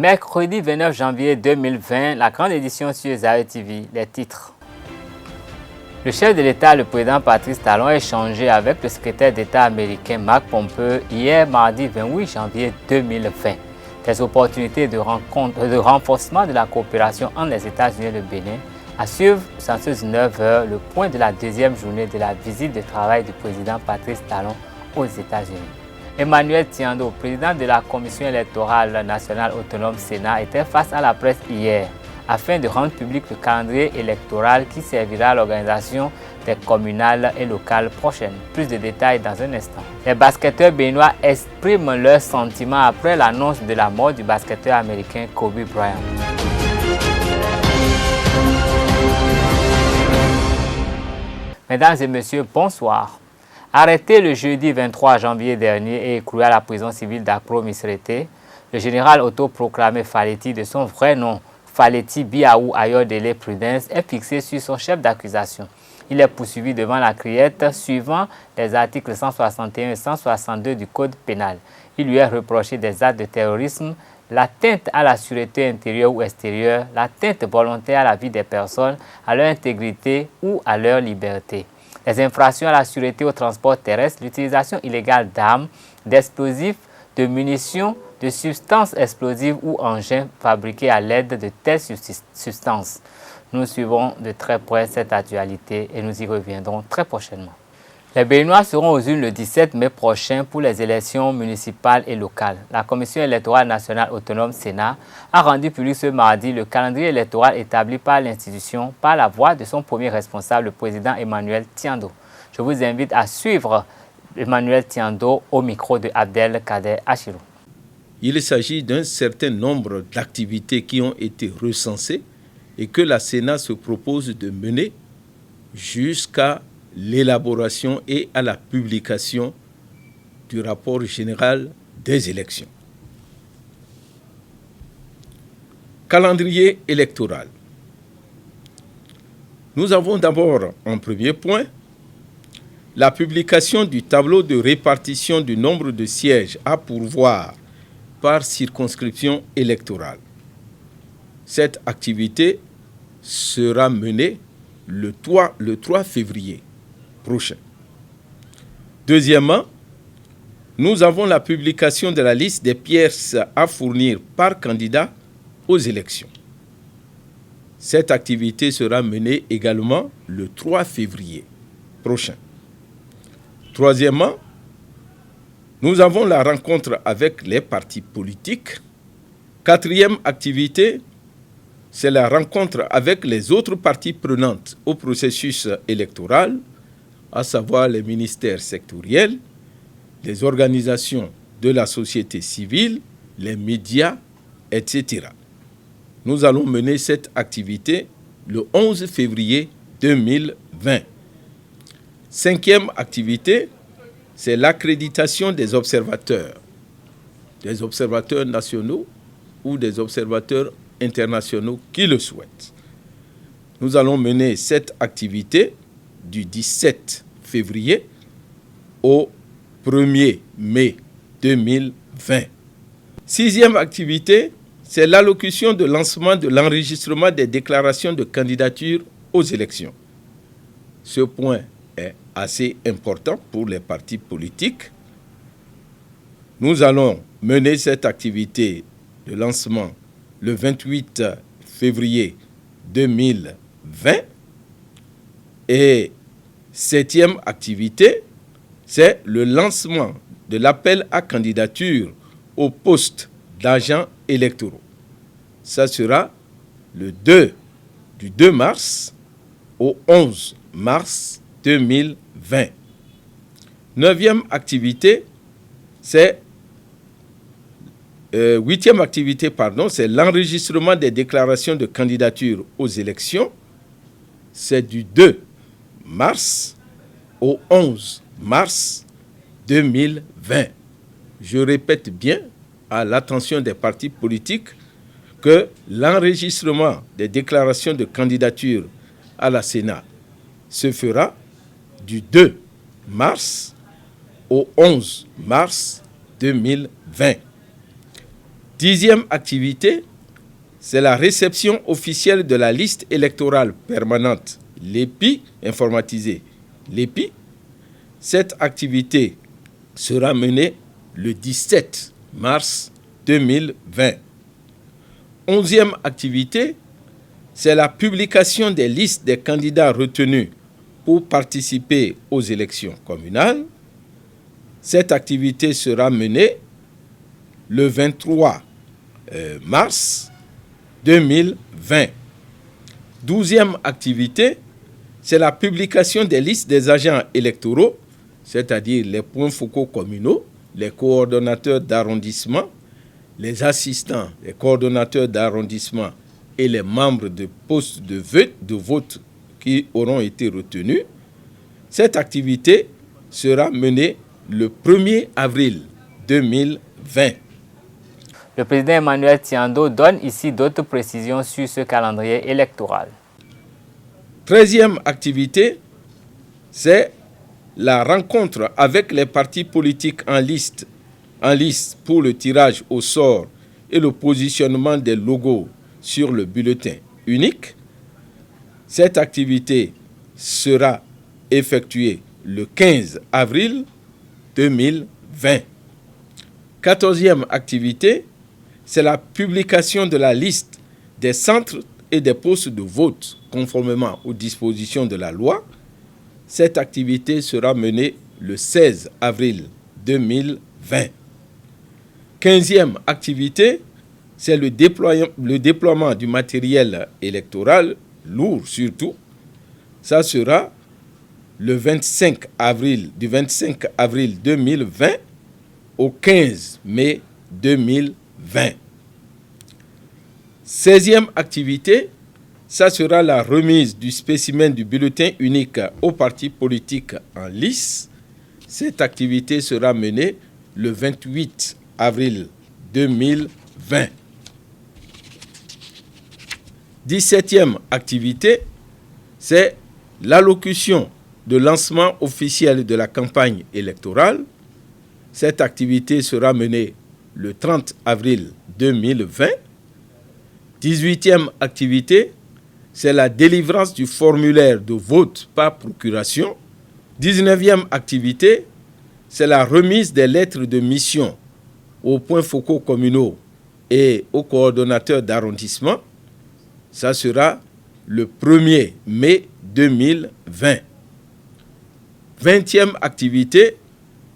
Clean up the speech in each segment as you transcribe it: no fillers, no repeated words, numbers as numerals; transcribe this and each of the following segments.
Mercredi 29 janvier 2020, la grande édition sur Zaïre TV, les titres. Le chef de l'État, le président Patrice Talon, a échangé avec le secrétaire d'État américain Mike Pompeo hier mardi 28 janvier 2020. Des opportunités de renforcement de la coopération entre les États-Unis et le Bénin. À suivre, sans 9h, le point de la deuxième journée de la visite de travail du président Patrice Talon aux États-Unis. Emmanuel Tiando, président de la Commission électorale nationale autonome Sénat, était face à la presse hier afin de rendre public le calendrier électoral qui servira à l'organisation des communales et locales prochaines. Plus de détails dans un instant. Les basketteurs béninois expriment leurs sentiments après l'annonce de la mort du basketteur américain Kobe Bryant. Mesdames et messieurs, bonsoir. Arrêté le jeudi 23 janvier dernier et écroué à la prison civile d'Akro-Misrete, le général autoproclamé Faleti, de son vrai nom, Faleti Biaou Ayodele Prudence, est fixé sur son chef d'accusation. Il est poursuivi devant la criette suivant les articles 161 et 162 du Code pénal. Il lui est reproché des actes de terrorisme, l'atteinte à la sûreté intérieure ou extérieure, l'atteinte volontaire à la vie des personnes, à leur intégrité ou à leur liberté. Les infractions à la sûreté au transport terrestre, l'utilisation illégale d'armes, d'explosifs, de munitions, de substances explosives ou engins fabriqués à l'aide de telles substances. Nous suivons de très près cette actualité et nous y reviendrons très prochainement. Les Béninois seront aux urnes le 17 mai prochain pour les élections municipales et locales. La Commission électorale nationale autonome Sénat a rendu public ce mardi le calendrier électoral établi par l'institution par la voix de son premier responsable, le président Emmanuel Tiando. Je vous invite à suivre Emmanuel Tiando au micro de Abdelkader Achirou. Il s'agit d'un certain nombre d'activités qui ont été recensées et que la Sénat se propose de mener jusqu'à l'élaboration et à la publication du rapport général des élections. Calendrier électoral. Nous avons d'abord en premier point la publication du tableau de répartition du nombre de sièges à pourvoir par circonscription électorale. Cette activité sera menée le 3 février prochain. Deuxièmement, nous avons la publication de la liste des pièces à fournir par candidat aux élections. Cette activité sera menée également le 3 février prochain. Troisièmement, nous avons la rencontre avec les partis politiques. Quatrième activité, c'est la rencontre avec les autres parties prenantes au processus électoral, à savoir les ministères sectoriels, les organisations de la société civile, les médias, etc. Nous allons mener cette activité le 11 février 2020. Cinquième activité, c'est l'accréditation des observateurs nationaux ou des observateurs internationaux qui le souhaitent. Nous allons mener cette activité du 17 février au 1er mai 2020. Sixième activité, c'est l'allocution de lancement de l'enregistrement des déclarations de candidature aux élections. Ce point est assez important pour les partis politiques. Nous allons mener cette activité de lancement le 28 février 2020. Et septième activité, c'est le lancement de l'appel à candidature au poste d'agents électoraux. Ça sera du 2 mars au 11 mars 2020. Neuvième activité, huitième activité, c'est l'enregistrement des déclarations de candidature aux élections. C'est du 2 mars au 11 mars 2020. Je répète bien à l'attention des partis politiques que l'enregistrement des déclarations de candidature à la Sénat se fera du 2 mars au 11 mars 2020. 10e activité, c'est la réception officielle de la liste électorale permanente, l'EPI, informatisée. L'EPI, cette activité sera menée le 17 mars 2020. 11e activité, c'est la publication des listes des candidats retenus pour participer aux élections communales. Cette activité sera menée le 23 mars 2020. 12e activité, c'est la publication des listes des agents électoraux, c'est-à-dire les points focaux communaux, les coordonnateurs d'arrondissement, les assistants, les coordonnateurs d'arrondissement et les membres de postes de vote qui auront été retenus. Cette activité sera menée le 1er avril 2020. Le président Emmanuel Tiando donne ici d'autres précisions sur ce calendrier électoral. 13e activité, c'est la rencontre avec les partis politiques en liste pour le tirage au sort et le positionnement des logos sur le bulletin unique. Cette activité sera effectuée le 15 avril 2020. 14e activité, c'est la publication de la liste des centres et des postes de vote conformément aux dispositions de la loi. Cette activité sera menée le 16 avril 2020. 15e activité, c'est le déploiement du matériel électoral, lourd surtout. Ça sera le 25 avril, du 25 avril 2020 au 15 mai 2020. 16e activité, ça sera la remise du spécimen du bulletin unique aux partis politiques en lice. Cette activité sera menée le 28 avril 2020. 17e activité, c'est l'allocution de lancement officiel de la campagne électorale. Cette activité sera menée le 30 avril 2020. 18e activité, c'est la délivrance du formulaire de vote par procuration. 19e activité, c'est la remise des lettres de mission aux points focaux communaux et aux coordonnateurs d'arrondissement. Ça sera le 1er mai 2020. 20e activité,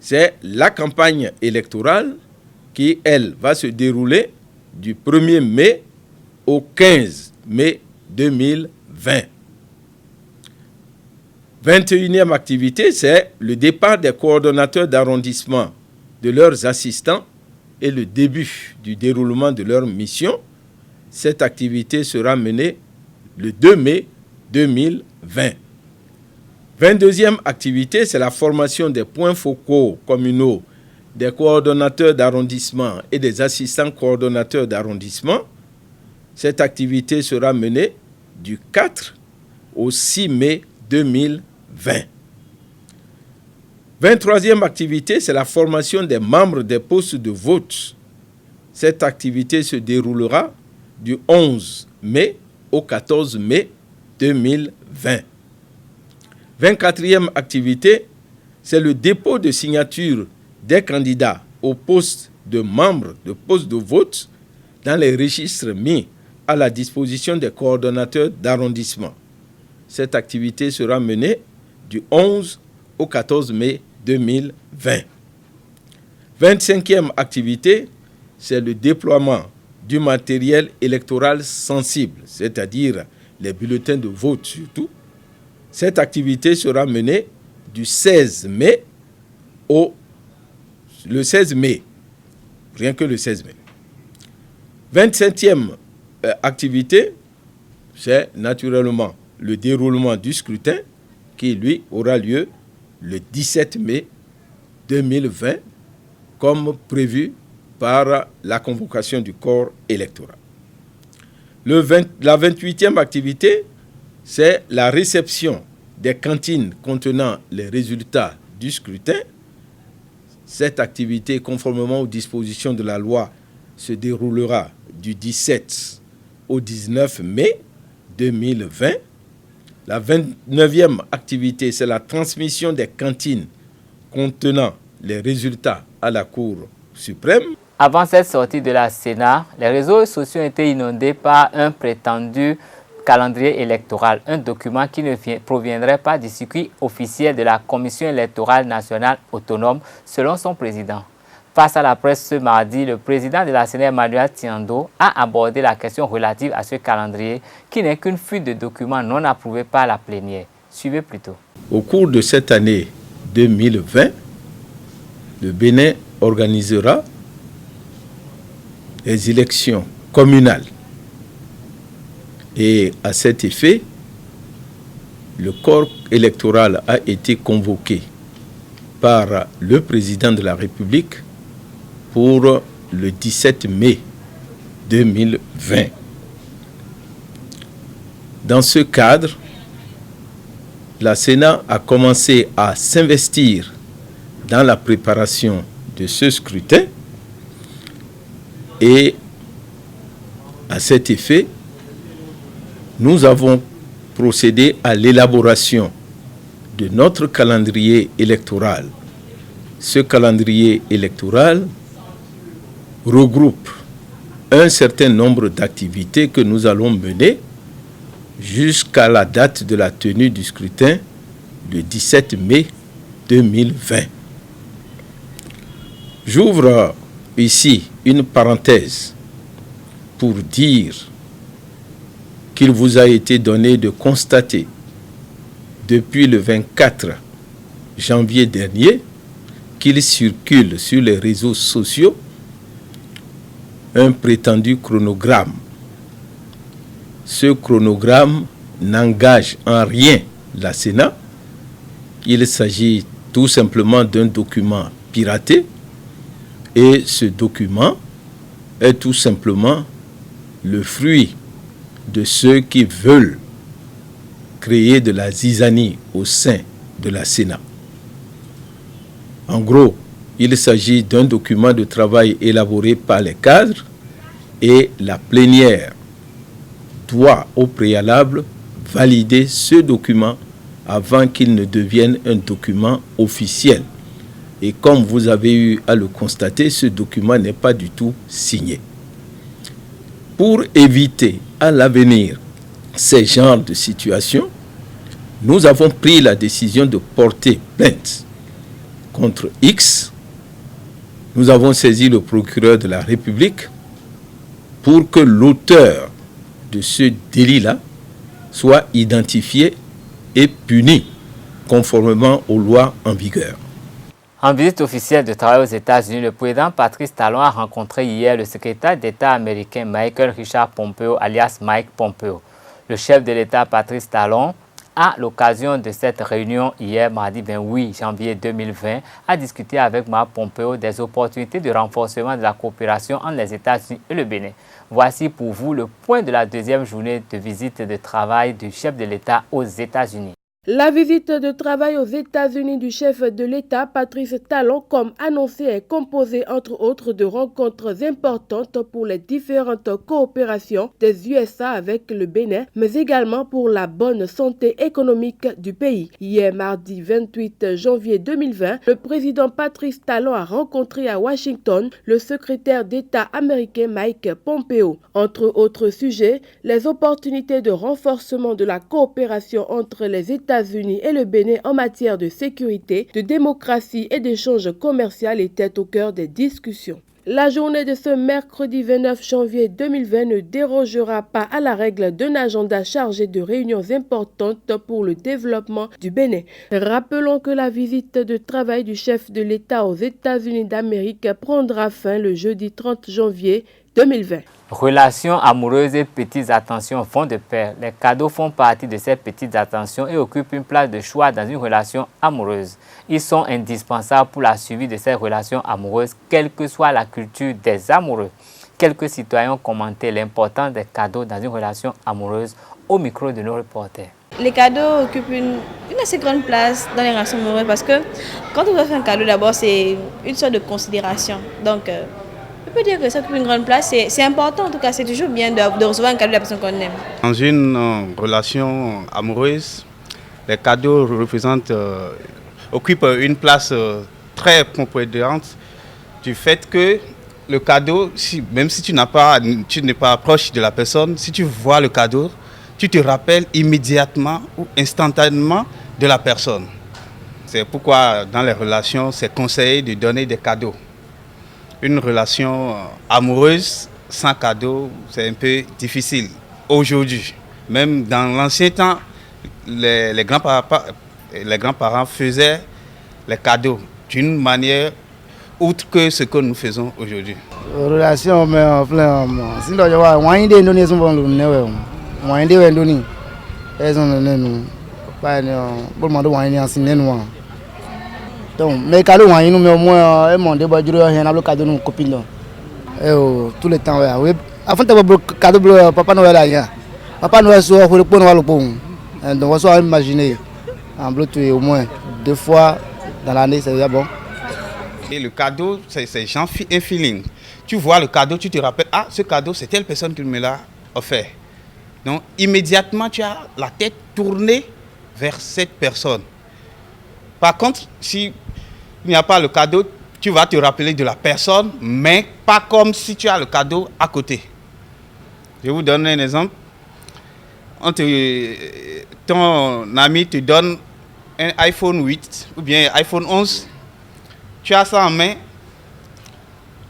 c'est la campagne électorale qui, elle, va se dérouler du 1er mai au 15 mai 2020. 21e activité, c'est le départ des coordonnateurs d'arrondissement, de leurs assistants et le début du déroulement de leur mission. Cette activité sera menée le 2 mai 2020. 22e activité, c'est la formation des points focaux communaux, des coordonnateurs d'arrondissement et des assistants coordonnateurs d'arrondissement. Cette activité sera menée du 4 au 6 mai 2020. 23e activité, c'est la formation des membres des postes de vote. Cette activité se déroulera du 11 mai au 14 mai 2020. 24e activité, c'est le dépôt de signature des candidats au poste de membres de postes de vote dans les registres mis à la disposition des coordonnateurs d'arrondissement. Cette activité sera menée du 11 au 14 mai 2020. 25e activité, c'est le déploiement du matériel électoral sensible, c'est-à-dire les bulletins de vote surtout. Cette activité sera menée du 16 mai au le 16 mai, rien que le 16 mai. 27e activité, c'est naturellement le déroulement du scrutin qui, lui, aura lieu le 17 mai 2020, comme prévu par la convocation du corps électoral. La 28e activité, c'est la réception des cantines contenant les résultats du scrutin. Cette activité, conformément aux dispositions de la loi se déroulera du 17 au 19 mai 2020. La 29e activité, c'est la transmission des cantines contenant les résultats à la Cour suprême. Avant cette sortie de la Sénat, les réseaux sociaux ont été inondés par un prétendu calendrier électoral, un document qui ne proviendrait pas du circuit officiel de la Commission électorale nationale autonome, selon son président. Face à la presse ce mardi, le président de la Sénat, Emmanuel Tiando, a abordé la question relative à ce calendrier qui n'est qu'une fuite de documents non approuvés par la plénière. Suivez plutôt. Au cours de cette année 2020, le Bénin organisera les élections communales. Et à cet effet, le corps électoral a été convoqué par le président de la République pour le 17 mai 2020. Dans ce cadre, la Sénat a commencé à s'investir dans la préparation de ce scrutin et à cet effet, nous avons procédé à l'élaboration de notre calendrier électoral. Ce calendrier électoral regroupe un certain nombre d'activités que nous allons mener jusqu'à la date de la tenue du scrutin le 17 mai 2020. J'ouvre ici une parenthèse pour dire qu'il vous a été donné de constater depuis le 24 janvier dernier qu'il circule sur les réseaux sociaux un prétendu chronogramme. Ce chronogramme n'engage en rien la Sénat. Il s'agit tout simplement d'un document piraté et ce document est tout simplement le fruit de ceux qui veulent créer de la zizanie au sein de la Sénat. En gros, il s'agit d'un document de travail élaboré par les cadres et la plénière doit au préalable valider ce document avant qu'il ne devienne un document officiel. Et comme vous avez eu à le constater, ce document n'est pas du tout signé. Pour éviter à l'avenir ces genres de situations, nous avons pris la décision de porter plainte contre X. Nous avons saisi le procureur de la République pour que l'auteur de ce délit-là soit identifié et puni conformément aux lois en vigueur. En visite officielle de travail aux États-Unis, le président Patrice Talon a rencontré hier le secrétaire d'État américain Michael Richard Pompeo, alias Mike Pompeo. Le chef de l'État Patrice Talon, à l'occasion de cette réunion hier, mardi 28 janvier 2020, a discuté avec Mike Pompeo des opportunités de renforcement de la coopération entre les États-Unis et le Bénin. Voici pour vous le point de la deuxième journée de visite de travail du chef de l'État aux États-Unis. La visite de travail aux États-Unis du chef de l'État, Patrice Talon, comme annoncé, est composée entre autres de rencontres importantes pour les différentes coopérations des USA avec le Bénin, mais également pour la bonne santé économique du pays. Hier, mardi 28 janvier 2020, le président Patrice Talon a rencontré à Washington le secrétaire d'État américain Mike Pompeo. Entre autres sujets, les opportunités de renforcement de la coopération entre les États-Unis et le Bénin en matière de sécurité, de démocratie et d'échange commercial étaient au cœur des discussions. La journée de ce mercredi 29 janvier 2020 ne dérogera pas à la règle d'un agenda chargé de réunions importantes pour le développement du Bénin. Rappelons que la visite de travail du chef de l'État aux États-Unis d'Amérique prendra fin le jeudi 30 janvier 2020. Relations amoureuses et petites attentions font de pair. Les cadeaux font partie de ces petites attentions et occupent une place de choix dans une relation amoureuse. Ils sont indispensables pour la suivi de ces relations amoureuses, quelle que soit la culture des amoureux. Quelques citoyens ont commenté l'importance des cadeaux dans une relation amoureuse au micro de nos reporters. Les cadeaux occupent une assez grande place dans les relations amoureuses parce que quand on va faire un cadeau, d'abord, c'est une sorte de considération. Donc, Je peux dire que ça occupe une grande place. C'est important, en tout cas, c'est toujours bien de recevoir un cadeau de la personne qu'on aime. Dans une relation amoureuse, les cadeaux occupent une place très prépondérante du fait que le cadeau, même si tu n'es pas proche de la personne, si tu vois le cadeau, tu te rappelles immédiatement ou instantanément de la personne. C'est pourquoi dans les relations, c'est conseillé de donner des cadeaux. Une relation amoureuse sans cadeau, c'est un peu difficile aujourd'hui. Même dans l'ancien temps, les grands-parents faisaient les cadeaux d'une manière outre que ce que nous faisons aujourd'hui. Relation, mais si nous avons une idée, nous avons une idée, donc, mais cadeaux, nous mais au moins, nous cadeau nos copines. Tout le temps, oui. Avant de cadeau, Papa Noël là, Papa Noël soit pour le pont, donc on soit imaginer en Bluetooth au moins 2 fois dans l'année, c'est déjà bon. Et le cadeau, c'est un feeling. Tu vois le cadeau, tu te rappelles, ah, ce cadeau, c'est telle personne qui me l'a offert. Donc, immédiatement, tu as la tête tournée vers cette personne. Par contre, si il n'y a pas le cadeau, tu vas te rappeler de la personne, mais pas comme si tu as le cadeau à côté. Je vous donne un exemple. Ton ami te donne un iPhone 8 ou bien iPhone 11. Tu as ça en main.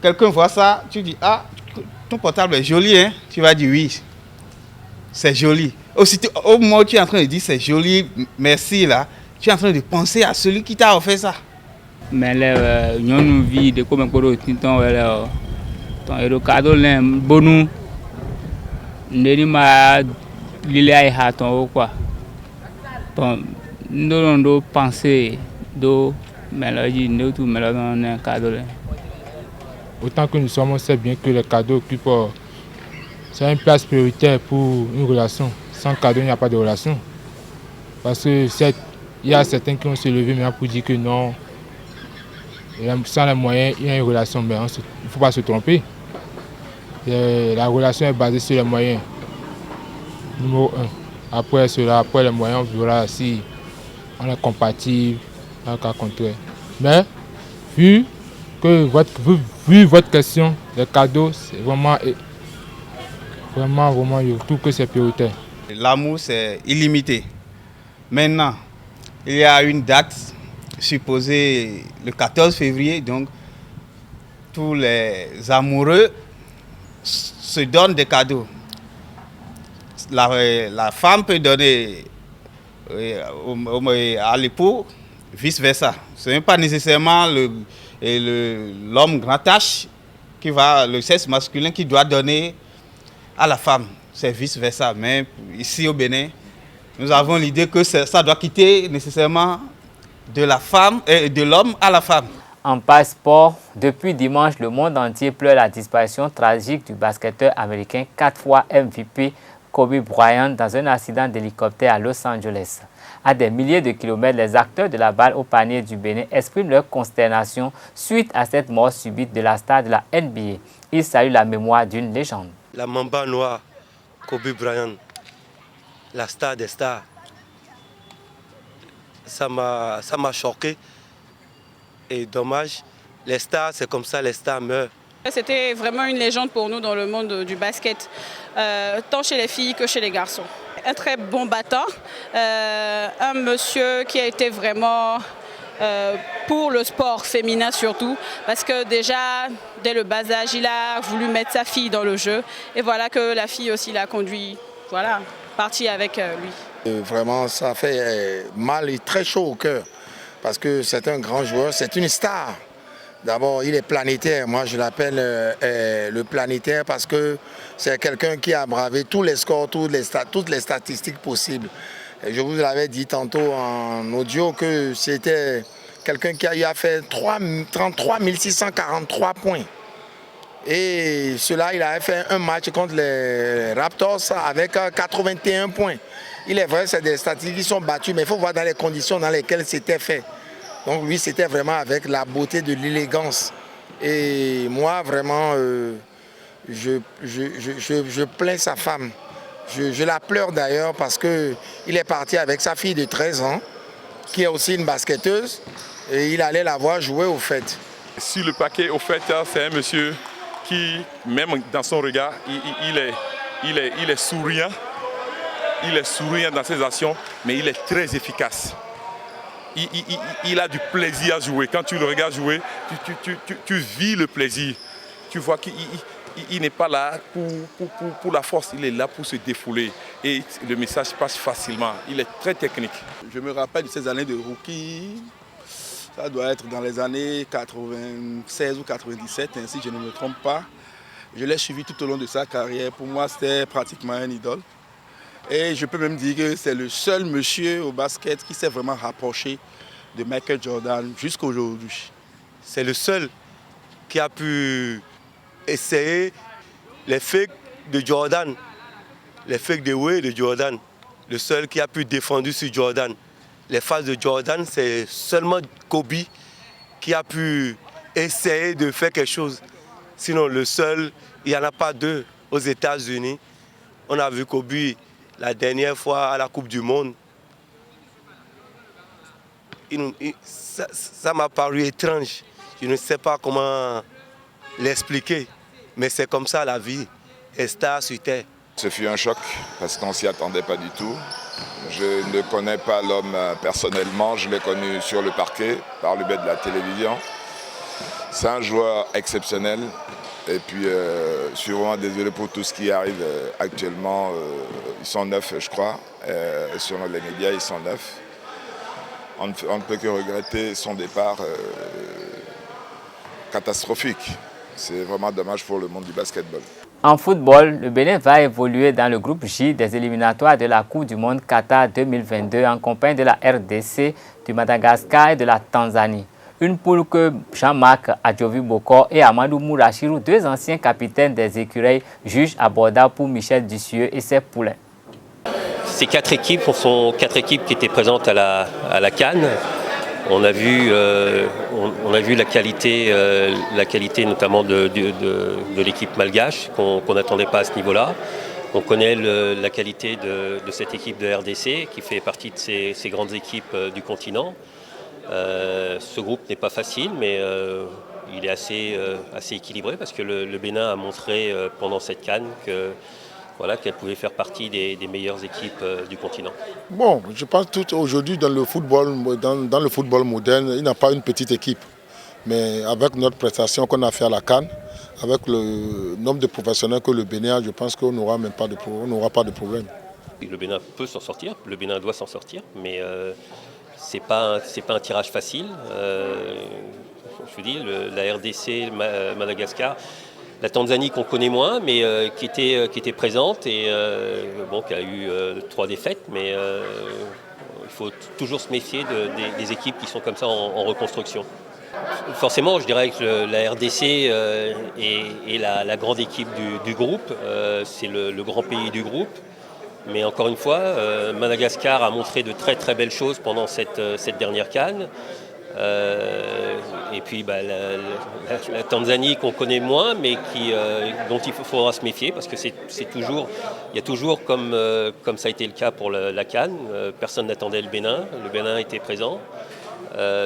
Quelqu'un voit ça, tu dis, ah, ton portable est joli, hein? Tu vas dire oui, c'est joli. Au moment où tu es en train de dire c'est joli, merci là, tu es en train de penser à celui qui t'a offert ça. Mais nous vivons de comme ton cadeau là bon nous ma lilé quoi. Nous penser do mélodie nous tout mélodie un cadeau là. Autant que nous sommes, on sait bien que les cadeaux occupent c'est une place prioritaire pour une relation. Sans cadeau, il n'y a pas de relation. Parce que il y a certains qui vont se lever maintenant pour dire que non, sans les moyens, il y a une relation. Mais il ne faut pas se tromper. La relation est basée sur les moyens. Numéro 1. Après cela, après les moyens, on verra si on est compatible, dans le cas contraire. Mais vu votre question, les cadeaux, c'est vraiment, je trouve que c'est prioritaire. L'amour, c'est illimité. Maintenant, il y a une date supposée le 14 février, donc tous les amoureux se donnent des cadeaux. La femme peut donner à l'époux, vice-versa. Ce n'est pas nécessairement l'homme grand H le sexe masculin qui doit donner à la femme. C'est vice-versa. Mais ici au Bénin, nous avons l'idée que ça doit quitter nécessairement de la femme et de l'homme à la femme. En passeport, depuis dimanche, le monde entier pleure la disparition tragique du basketteur américain 4 fois MVP Kobe Bryant dans un accident d'hélicoptère à Los Angeles. À des milliers de kilomètres, les acteurs de la balle au panier du Bénin expriment leur consternation suite à cette mort subite de la star de la NBA. Ils saluent la mémoire d'une légende. La Mamba noire, Kobe Bryant, la star des stars, ça m'a choqué. Et dommage, les stars, c'est comme ça, les stars meurent. C'était vraiment une légende pour nous dans le monde du basket, tant chez les filles que chez les garçons. Un très bon battant, un monsieur qui a été vraiment pour le sport féminin surtout, parce que déjà, dès le bas âge, il a voulu mettre sa fille dans le jeu. Et voilà que la fille aussi l'a conduit, voilà, partie avec lui. Vraiment, ça fait mal et très chaud au cœur, parce que c'est un grand joueur, c'est une star. D'abord, il est planétaire. Moi, je l'appelle le planétaire parce que c'est quelqu'un qui a bravé tous les scores, toutes les statistiques possibles. Et je vous l'avais dit tantôt en audio que c'était quelqu'un qui a fait 33 643 points. Et cela, il avait fait un match contre les Raptors avec 81 points. Il est vrai, c'est des statistiques qui sont battues, mais il faut voir dans les conditions dans lesquelles c'était fait. Donc lui, c'était vraiment avec la beauté de l'élégance Et moi, vraiment, je plains sa femme. Je la pleure d'ailleurs parce qu'il est parti avec sa fille de 13 ans, qui est aussi une basketteuse, et il allait la voir jouer au fait. Sur le paquet, au fait, c'est un monsieur qui, même dans son regard, il est souriant. Il est souriant dans ses actions, mais il est très efficace. Il a du plaisir à jouer. Quand tu le regardes jouer, tu vis le plaisir. Tu vois qu'il n'est pas là pour la force, il est là pour se défouler. Et le message passe facilement. Il est très technique. Je me rappelle de ces années de rookie. Ça doit être dans les années 96 ou 97, ainsi je ne me trompe pas. Je l'ai suivi tout au long de sa carrière. Pour moi, c'était pratiquement un idole. Et je peux même dire que c'est le seul monsieur au basket qui s'est vraiment rapproché de Michael Jordan jusqu'à aujourd'hui. C'est le seul qui a pu essayer les fakes de Jordan, les fakes de Way de Jordan. Le seul qui a pu défendre sur Jordan. Les phases de Jordan, c'est seulement Kobe qui a pu essayer de faire quelque chose. Sinon, le seul, il n'y en a pas deux aux États-Unis. On a vu Kobe la dernière fois à la Coupe du Monde. Ça m'a paru étrange. Je ne sais pas comment l'expliquer, mais c'est comme ça la vie. Et star sur terre. Ce fut un choc parce qu'on ne s'y attendait pas du tout. Je ne connais pas l'homme personnellement, je l'ai connu sur le parquet par le biais de la télévision. C'est un joueur exceptionnel. Et puis, je suis vraiment désolé pour tout ce qui arrive actuellement. Ils sont 9, je crois. Sur les médias, ils sont 9. On ne peut que regretter son départ catastrophique. C'est vraiment dommage pour le monde du basketball. En football, le Bénin va évoluer dans le groupe J des éliminatoires de la Coupe du Monde Qatar 2022 en compagnie de la RDC, du Madagascar et de la Tanzanie. Une poule que Jean-Marc Adjovi-Bokor et Amadou Mourachirou, deux anciens capitaines des écureuils, jugent abordables pour Michel Dussieux et ses poulains. Ces quatre équipes sont quatre équipes qui étaient présentes à la CAN. On a vu la qualité notamment de l'équipe malgache qu'on n'attendait pas à ce niveau-là. On connaît la qualité de cette équipe de RDC qui fait partie de ces grandes équipes du continent. Ce groupe n'est pas facile, mais il est assez équilibré parce que le Bénin a montré pendant cette CAN qu'elle pouvait faire partie des meilleures équipes du continent. Bon, je pense qu'aujourd'hui dans le football moderne, il n'y a pas une petite équipe. Mais avec notre prestation qu'on a fait à la CAN, avec le nombre de professionnels que le Bénin a, je pense qu'on n'aura pas de problème. Le Bénin peut s'en sortir, le Bénin doit s'en sortir, mais c'est pas un tirage facile. Je vous dis, la RDC, Madagascar, la Tanzanie qu'on connaît moins, mais qui était présente et qui a eu 3 défaites. Mais il faut toujours se méfier des équipes qui sont comme ça en reconstruction. Forcément, je dirais que la RDC est la grande équipe du groupe. C'est le grand pays du groupe. Mais encore une fois, Madagascar a montré de très très belles choses pendant cette dernière CAN. Et puis la Tanzanie qu'on connaît moins, mais dont il faudra se méfier parce que il y a toujours comme ça a été le cas pour la CAN, personne n'attendait le Bénin était présent,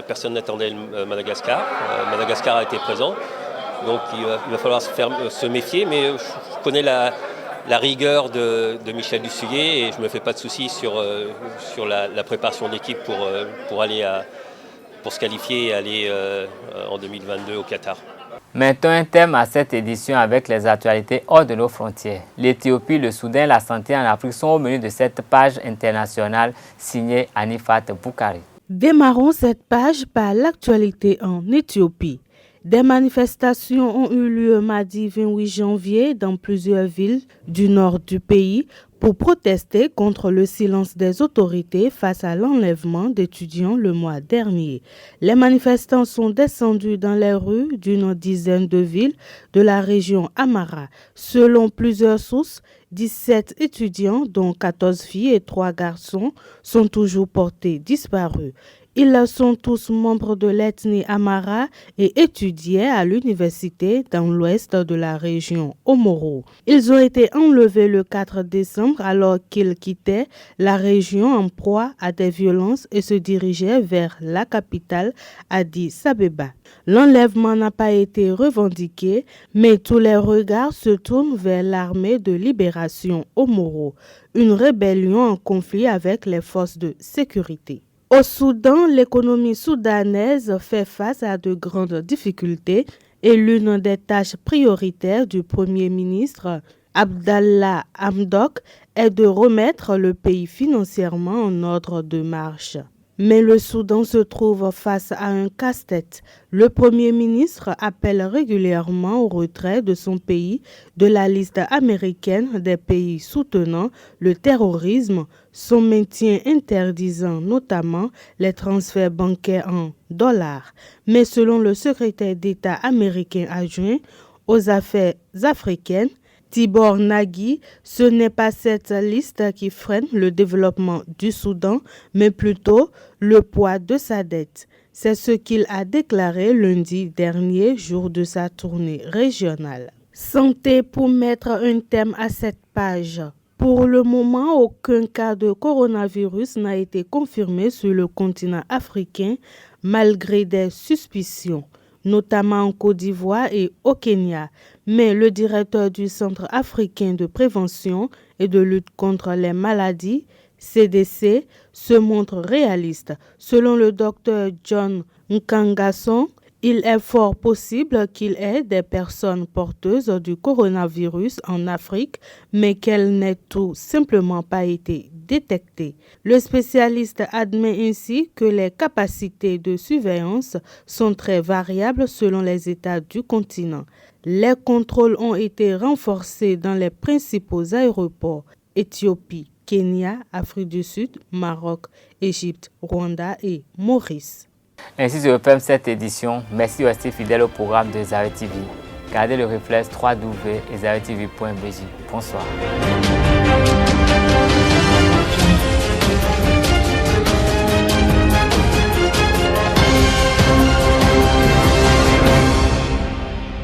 personne n'attendait Madagascar, Madagascar a été présent, donc il va falloir se méfier, mais je connais la rigueur de Michel Dussieux et je ne me fais pas de soucis sur la préparation de l'équipe pour se qualifier et aller en 2022 au Qatar. Mettons un terme à cette édition avec les actualités hors de nos frontières. L'Éthiopie, le Soudan et la santé en Afrique sont au menu de cette page internationale signée Anifat Boukari. Démarrons cette page par l'actualité en Éthiopie. Des manifestations ont eu lieu mardi 28 janvier dans plusieurs villes du nord du pays pour protester contre le silence des autorités face à l'enlèvement d'étudiants le mois dernier. Les manifestants sont descendus dans les rues d'une dizaine de villes de la région Amara. Selon plusieurs sources, 17 étudiants, dont 14 filles et 3 garçons, sont toujours portés disparus. Ils sont tous membres de l'ethnie Amara et étudiaient à l'université dans l'ouest de la région Omoro. Ils ont été enlevés le 4 décembre alors qu'ils quittaient la région en proie à des violences et se dirigeaient vers la capitale Addis Abeba. L'enlèvement n'a pas été revendiqué, mais tous les regards se tournent vers l'armée de libération Omoro, une rébellion en conflit avec les forces de sécurité. Au Soudan, l'économie soudanaise fait face à de grandes difficultés et l'une des tâches prioritaires du Premier ministre Abdallah Hamdok est de remettre le pays financièrement en ordre de marche. Mais le Soudan se trouve face à un casse-tête. Le Premier ministre appelle régulièrement au retrait de son pays de la liste américaine des pays soutenant le terrorisme, son maintien interdisant notamment les transferts bancaires en dollars. Mais selon le secrétaire d'État américain adjoint aux affaires africaines, Tibor Nagy, ce n'est pas cette liste qui freine le développement du Soudan, mais plutôt le poids de sa dette. C'est ce qu'il a déclaré lundi dernier, jour de sa tournée régionale. Santé pour mettre un thème à cette page. Pour le moment, aucun cas de coronavirus n'a été confirmé sur le continent africain, malgré des suspicions, notamment en Côte d'Ivoire et au Kenya. Mais le directeur du Centre africain de prévention et de lutte contre les maladies, CDC, se montre réaliste. Selon le docteur John Nkangasson, il est fort possible qu'il y ait des personnes porteuses du coronavirus en Afrique, mais qu'elles n'aient tout simplement pas été détectées. Le spécialiste admet ainsi que les capacités de surveillance sont très variables selon les États du continent. Les contrôles ont été renforcés dans les principaux aéroports: Éthiopie, Kenya, Afrique du Sud, Maroc, Égypte, Rwanda et Maurice. Ainsi se referme cette édition. Merci de rester fidèle au programme de Zaïre TV. Gardez le réflexe www.zaïretv.bj. Bonsoir.